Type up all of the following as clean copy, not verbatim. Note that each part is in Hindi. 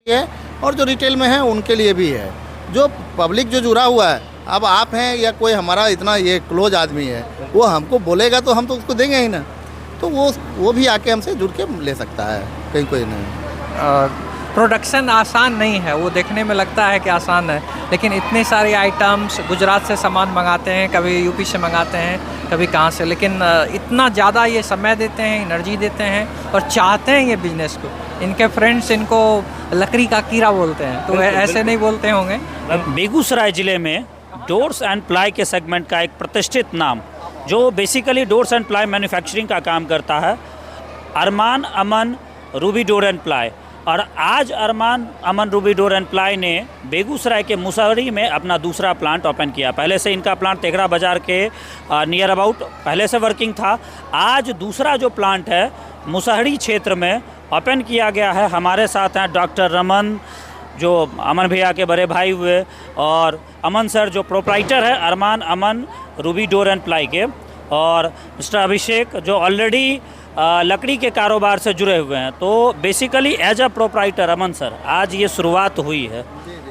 है और जो रिटेल में है उनके लिए भी है। जो पब्लिक जो जुड़ा हुआ है, अब आप हैं या कोई हमारा इतना ये क्लोज आदमी है, वो हमको बोलेगा तो हम तो उसको देंगे ही ना, तो वो भी आके हमसे जुड़ के ले सकता है, कहीं कोई नहीं। प्रोडक्शन आसान नहीं है, वो देखने में लगता है कि आसान है, लेकिन इतने सारे आइटम्स गुजरात से सामान मंगाते हैं, कभी यूपी से मंगाते हैं, कभी कहाँ से, लेकिन इतना ज़्यादा ये समय देते हैं, एनर्जी देते हैं और चाहते हैं ये बिज़नेस को। इनके फ्रेंड्स इनको लकड़ी का कीड़ा बोलते हैं, तो ऐसे नहीं बोलते होंगे। बेगूसराय ज़िले में डोर्स एंड प्लाई के सेगमेंट का एक प्रतिष्ठित नाम, जो basically doors and ply manufacturing का काम करता है, अरमान अमन रूबी डोर एंड प्लाई। और आज अरमान अमन रूबी डोर एंड प्लाई ने बेगूसराय के मुसहरी में अपना दूसरा प्लांट ओपन किया। पहले से इनका प्लांट तेघरा बाज़ार के नियर अबाउट पहले से वर्किंग था। आज दूसरा जो प्लांट है मुसहरी क्षेत्र में ओपन किया गया है। हमारे साथ हैं डॉक्टर रमन, जो अमन भैया के बड़े भाई हुए, और अमन सर जो प्रोप्राइटर है अरमान अमन रूबी डोर एंड प्लाई के, और मिस्टर अभिषेक जो ऑलरेडी लकड़ी के कारोबार से जुड़े हुए हैं। तो basically as a proprietor Aman sir, आज ये शुरुआत हुई है,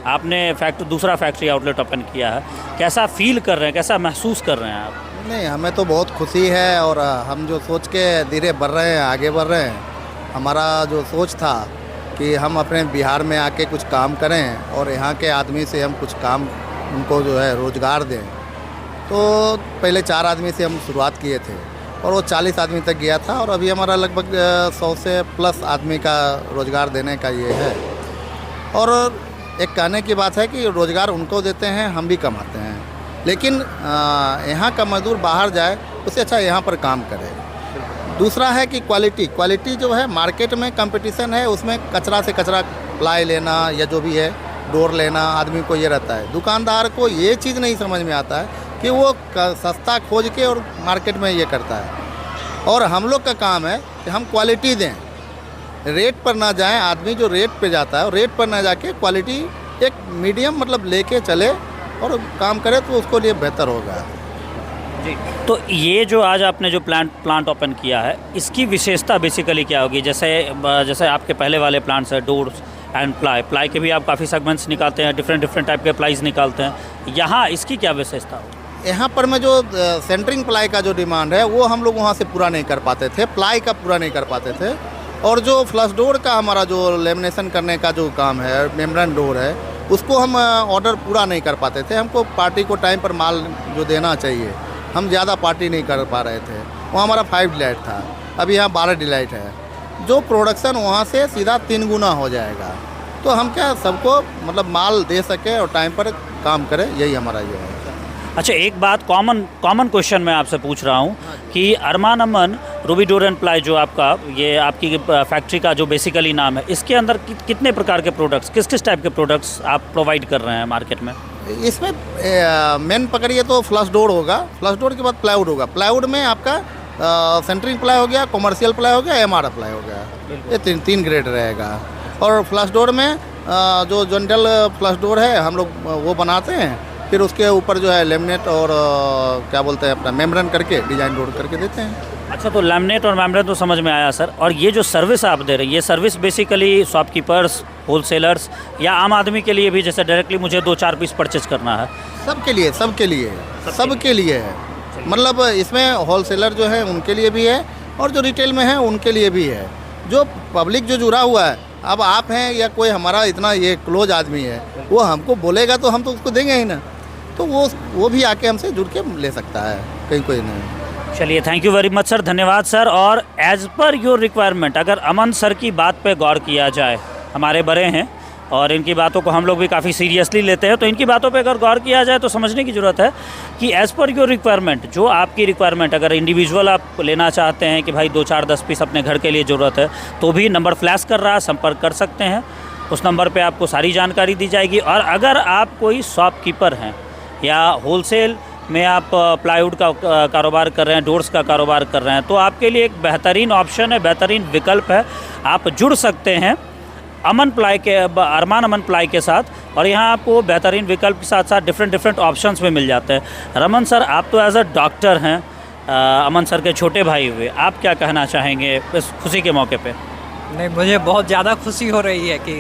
आपने दूसरा फैक्ट्री आउटलेट ओपन किया है, कैसा फील कर रहे हैं, कैसा महसूस कर रहे हैं आप? नहीं, हमें तो बहुत खुशी है और हम जो सोच के धीरे बढ़ रहे हैं, आगे बढ़ रहे हैं। हमारा जो सोच था कि हम अपने बिहार में आके कुछ काम करें और यहाँ के आदमी से हम कुछ काम उनको जो है रोज़गार दें, तो पहले 4 आदमी से हम शुरुआत किए थे और वो 40 आदमी तक गया था, और अभी हमारा लगभग 100 से प्लस आदमी का रोज़गार देने का ये है। और एक कहने की बात है कि रोज़गार उनको देते हैं, हम भी कमाते हैं, लेकिन यहाँ का मजदूर बाहर जाए उससे अच्छा यहाँ पर काम करे। दूसरा है कि क्वालिटी जो है, मार्केट में कंपटीशन है, उसमें कचरा से कचरा प्लाई लेना या जो भी है डोर लेना, आदमी को ये रहता है। दुकानदार को ये चीज़ नहीं समझ में आता है कि वो सस्ता खोज के और मार्केट में ये करता है। और हम लोग का काम है कि हम क्वालिटी दें, रेट पर ना जाएं। आदमी जो रेट पे जाता है, रेट पर ना जाके क्वालिटी एक मीडियम मतलब लेके चले और काम करे, तो उसको लिए बेहतर होगा जी। तो ये जो आज आपने जो प्लांट ओपन किया है, इसकी विशेषता बेसिकली क्या होगी? जैसे आपके पहले वाले प्लांट्स है डोर्स एंड प्लाई के भी आप काफ़ी सेगमेंट्स निकालते हैं, डिफरेंट टाइप के प्लाईज निकालते हैं, यहाँ इसकी क्या विशेषता होगी? यहाँ पर में जो सेंटरिंग प्लाई का जो डिमांड है वो हम लोग वहाँ से पूरा नहीं कर पाते थे, प्लाई का पूरा नहीं कर पाते थे। और जो फ्लश डोर का हमारा जो लेमिनेशन करने का जो काम है, मेम्ब्रेन डोर है, उसको हम ऑर्डर पूरा नहीं कर पाते थे। हमको पार्टी को टाइम पर माल जो देना चाहिए, हम ज़्यादा पार्टी नहीं कर पा रहे थे। वो हमारा 5 डिलाइट था, अभी यहाँ 12 डिलाइट है। जो प्रोडक्शन वहाँ से सीधा 3 गुना हो जाएगा, तो हम क्या सबको मतलब माल दे सके और टाइम पर काम करें, यही हमारा ये है। अच्छा, एक बात कॉमन क्वेश्चन मैं आपसे पूछ रहा हूँ कि अरमान अमन रूबी डोर एंड प्लाई जो आपकी फैक्ट्री का जो बेसिकली नाम है, इसके अंदर कितने प्रकार के प्रोडक्ट्स, किस टाइप के प्रोडक्ट्स आप प्रोवाइड कर रहे हैं मार्केट में? इसमें मेन पकड़िए तो फ्लश डोर होगा, फ्लश डोर के बाद प्लाईवुड होगा। प्लाईवुड में आपका सेंटरिंग प्लाई हो गया, कॉमर्शियल प्लाई हो गया, MRF प्लाई हो गया, ये 3 ग्रेड रहेगा। और फ्लश डोर में जो जनरल फ्लश डोर है हम लोग वो बनाते हैं, फिर उसके ऊपर जो है लेमिनेट और क्या बोलते हैं अपना मेम्ब्रेन करके डिजाइन डोर करके देते हैं। अच्छा, तो लैमिनेट और मेम्ब्रेन तो समझ में आया सर। और ये जो सर्विस आप दे रहे हैं, ये सर्विस बेसिकली शॉपकीपर्स, होलसेलर्स या आम आदमी के लिए भी, जैसे डायरेक्टली मुझे 2-4 पीस परचेज करना है? सबके लिए है। मतलब इसमें होलसेलर जो है उनके लिए भी है और जो रिटेल में है उनके लिए भी है। जो पब्लिक जो जुड़ा हुआ है, अब आप हैं या कोई हमारा इतना ये क्लोज आदमी है, वो हमको बोलेगा तो हम तो उसको देंगे ही ना, तो वो भी आके हमसे जुड़ के ले सकता है, कहीं कोई नहीं। चलिए, thank you very much sir, धन्यवाद सर। और एज़ पर योर रिक्वायरमेंट, अगर अमन सर की बात पे गौर किया जाए, हमारे बड़े हैं और इनकी बातों को हम लोग भी काफ़ी सीरियसली लेते हैं, तो इनकी बातों पे अगर गौर किया जाए तो समझने की ज़रूरत है कि एज़ पर योर रिक्वायरमेंट, जो आपकी रिक्वायरमेंट, अगर इंडिविजुअल आप लेना चाहते हैं कि भाई 2-4-10 पीस अपने घर के लिए ज़रूरत है, तो भी नंबर फ्लैश कर रहा है, संपर्क कर सकते हैं। उस नंबर पर आपको सारी जानकारी दी जाएगी। और अगर आप कोई शॉपकीपर हैं या होलसेल में आप प्लाईवुड का कारोबार कर रहे हैं, डोर्स का कारोबार कर रहे हैं, तो आपके लिए एक बेहतरीन ऑप्शन है, बेहतरीन विकल्प है। आप जुड़ सकते हैं अरमान अमन प्लाई के साथ, और यहाँ आपको बेहतरीन विकल्प के साथ साथ डिफरेंट ऑप्शंस में मिल जाते हैं। रमन सर, आप तो एज अ डॉक्टर हैं, अमन सर के छोटे भाई हुए, आप क्या कहना चाहेंगे इस खुशी के मौके पे? नहीं, मुझे बहुत ज़्यादा खुशी हो रही है कि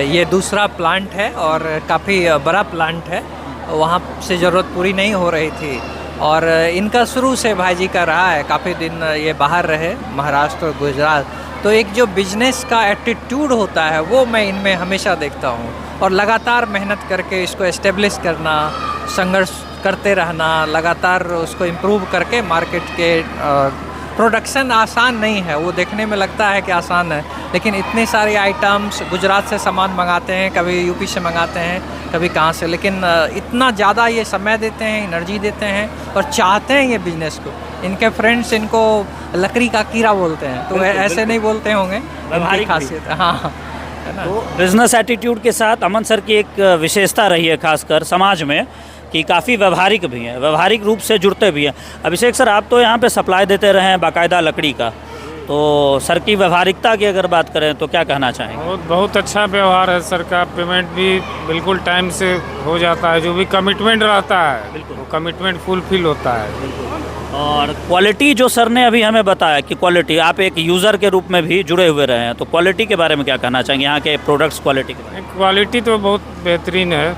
ये दूसरा प्लांट है और काफ़ी बड़ा प्लांट है, वहाँ से ज़रूरत पूरी नहीं हो रही थी। और इनका शुरू से भाई जी का रहा है, काफ़ी दिन ये बाहर रहे, महाराष्ट्र और गुजरात, तो एक जो बिजनेस का एटीट्यूड होता है वो मैं इनमें हमेशा देखता हूँ। और लगातार मेहनत करके इसको एस्टेब्लिश करना, संघर्ष करते रहना, लगातार उसको इम्प्रूव करके मार्केट के प्रोडक्शन आसान नहीं है, वो देखने में लगता है कि आसान है, लेकिन इतने सारे आइटम्स, गुजरात से सामान मंगाते हैं, कभी यूपी से मंगाते हैं, कभी कहाँ से, लेकिन इतना ज़्यादा ये समय देते हैं, एनर्जी देते हैं और चाहते हैं ये बिज़नेस को। इनके फ्रेंड्स इनको लकड़ी का कीड़ा बोलते हैं, तो ऐसे नहीं बोलते होंगे, इनकी खासियत है। हाँ, है ना। तो बिजनेस एटीट्यूड के साथ अमन सर की एक विशेषता रही है खासकर समाज में कि काफ़ी व्यवहारिक भी हैं, व्यवहारिक रूप से जुड़ते भी हैं। अभिषेक सर, आप तो यहाँ पे सप्लाई देते रहे हैं बाकायदा लकड़ी का, तो सर की व्यवहारिकता की अगर बात करें तो क्या कहना चाहेंगे? बहुत अच्छा व्यवहार है सर का। पेमेंट भी बिल्कुल टाइम से हो जाता है, जो भी कमिटमेंट रहता है बिल्कुल वो कमिटमेंट फुलफिल होता है। और क्वालिटी जो सर ने अभी हमें बताया कि क्वालिटी, आप एक यूज़र के रूप में भी जुड़े हुए रहे हैं, तो क्वालिटी के बारे में क्या कहना चाहेंगे, यहाँ के प्रोडक्ट्स क्वालिटी के बारे में? क्वालिटी तो बहुत बेहतरीन है,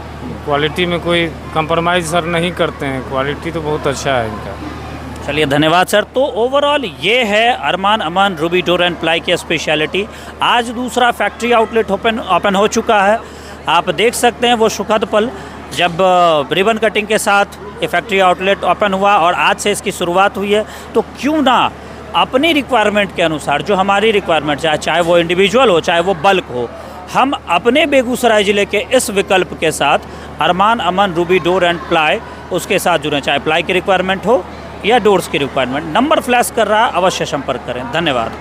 क्वालिटी में कोई कंप्रोमाइज़ सर नहीं करते हैं, क्वालिटी तो बहुत अच्छा है इनका। चलिए, धन्यवाद सर। तो ओवरऑल ये है अरमान अमन रूबी डोर एंड प्लाई की स्पेशलिटी। आज दूसरा फैक्ट्री आउटलेट ओपन हो चुका है। आप देख सकते हैं वो सुखद पल जब रिबन कटिंग के साथ ये फैक्ट्री आउटलेट ओपन हुआ और आज से इसकी शुरुआत हुई है। तो क्यों ना अपनी रिक्वायरमेंट के अनुसार, जो हमारी रिक्वायरमेंट चाहे वो इंडिविजुअल हो चाहे वो बल्क हो, हम अपने बेगूसराय ज़िले के इस विकल्प के साथ अरमान अमन रूबी डोर एंड प्लाई उसके साथ जुड़ें, चाहे प्लाई की रिक्वायरमेंट हो या डोर्स की रिक्वायरमेंट। नंबर फ्लैश कर रहा, अवश्य संपर्क करें। धन्यवाद।